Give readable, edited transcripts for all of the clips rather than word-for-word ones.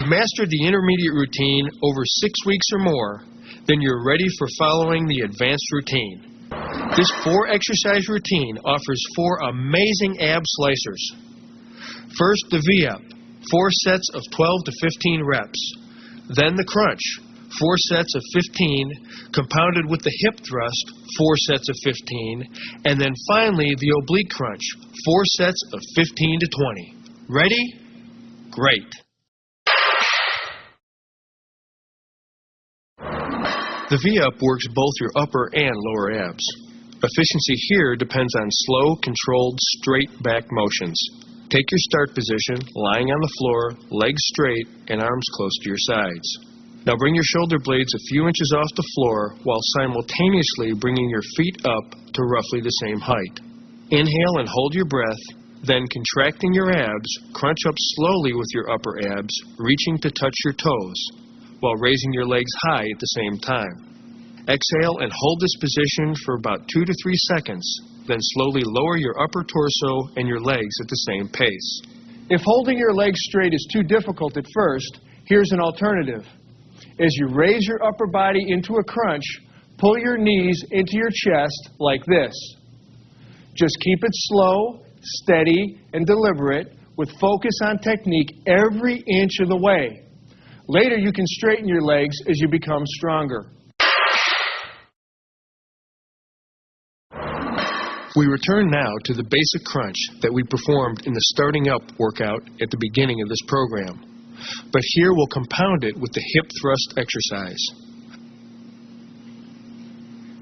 you've mastered the intermediate routine over 6 weeks or more, then you're ready for following the advanced routine. This 4-exercise routine offers 4 amazing ab slicers. First, the V-up, 4 sets of 12 to 15 reps. Then the crunch, 4 sets of 15, compounded with the hip thrust, 4 sets of 15, and then finally the oblique crunch, 4 sets of 15 to 20. Ready? Great. The V-up works both your upper and lower abs. Efficiency here depends on slow, controlled, straight back motions. Take your start position, lying on the floor, legs straight, and arms close to your sides. Now bring your shoulder blades a few inches off the floor while simultaneously bringing your feet up to roughly the same height. Inhale and hold your breath, then contracting your abs, crunch up slowly with your upper abs, reaching to touch your toes, while raising your legs high at the same time. Exhale and hold this position for about 2 to 3 seconds, then slowly lower your upper torso and your legs at the same pace. If holding your legs straight is too difficult at first, here's an alternative. As you raise your upper body into a crunch, pull your knees into your chest like this. Just keep it slow, steady, and deliberate with focus on technique every inch of the way. Later, you can straighten your legs as you become stronger. We return now to the basic crunch that we performed in the starting up workout at the beginning of this program. But here we'll compound it with the hip thrust exercise.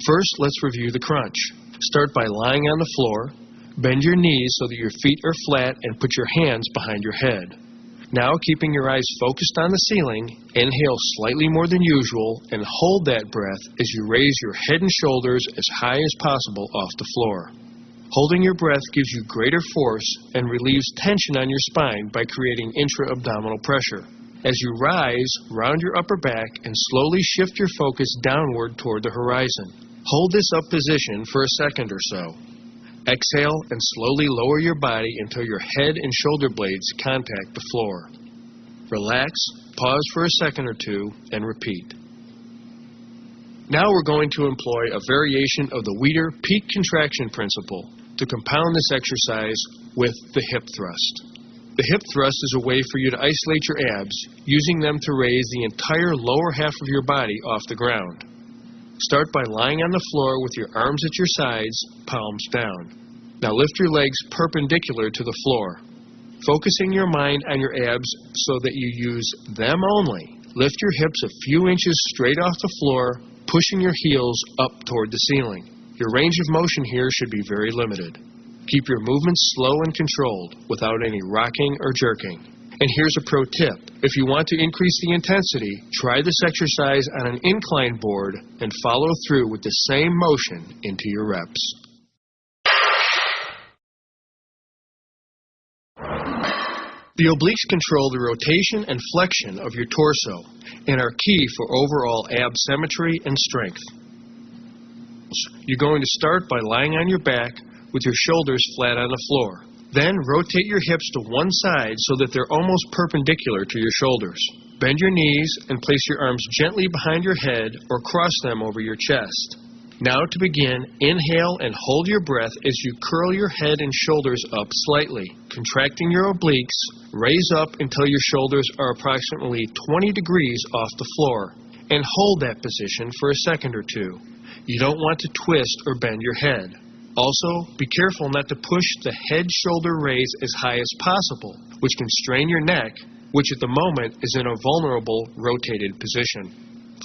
First, let's review the crunch. Start by lying on the floor. Bend your knees so that your feet are flat and put your hands behind your head. Now, keeping your eyes focused on the ceiling, inhale slightly more than usual and hold that breath as you raise your head and shoulders as high as possible off the floor. Holding your breath gives you greater force and relieves tension on your spine by creating intra-abdominal pressure. As you rise, round your upper back and slowly shift your focus downward toward the horizon. Hold this up position for a second or so. Exhale and slowly lower your body until your head and shoulder blades contact the floor. Relax, pause for a second or two, and repeat. Now we're going to employ a variation of the Weider peak contraction principle to compound this exercise with the hip thrust. The hip thrust is a way for you to isolate your abs, using them to raise the entire lower half of your body off the ground. Start by lying on the floor with your arms at your sides, palms down. Now lift your legs perpendicular to the floor. Focusing your mind on your abs so that you use them only. Lift your hips a few inches straight off the floor, pushing your heels up toward the ceiling. Your range of motion here should be very limited. Keep your movements slow and controlled, without any rocking or jerking. And here's a pro tip. If you want to increase the intensity, try this exercise on an incline board and follow through with the same motion into your reps. The obliques control the rotation and flexion of your torso and are key for overall ab symmetry and strength. You're going to start by lying on your back with your shoulders flat on the floor. Then rotate your hips to one side so that they're almost perpendicular to your shoulders. Bend your knees and place your arms gently behind your head or cross them over your chest. Now to begin, inhale and hold your breath as you curl your head and shoulders up slightly. Contracting your obliques, raise up until your shoulders are approximately 20 degrees off the floor, and hold that position for a second or two. You don't want to twist or bend your head. Also, be careful not to push the head-shoulder raise as high as possible, which can strain your neck, which at the moment is in a vulnerable, rotated position.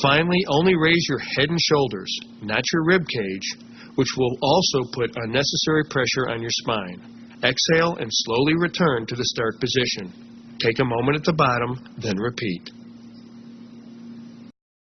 Finally, only raise your head and shoulders, not your rib cage, which will also put unnecessary pressure on your spine. Exhale and slowly return to the start position. Take a moment at the bottom, then repeat.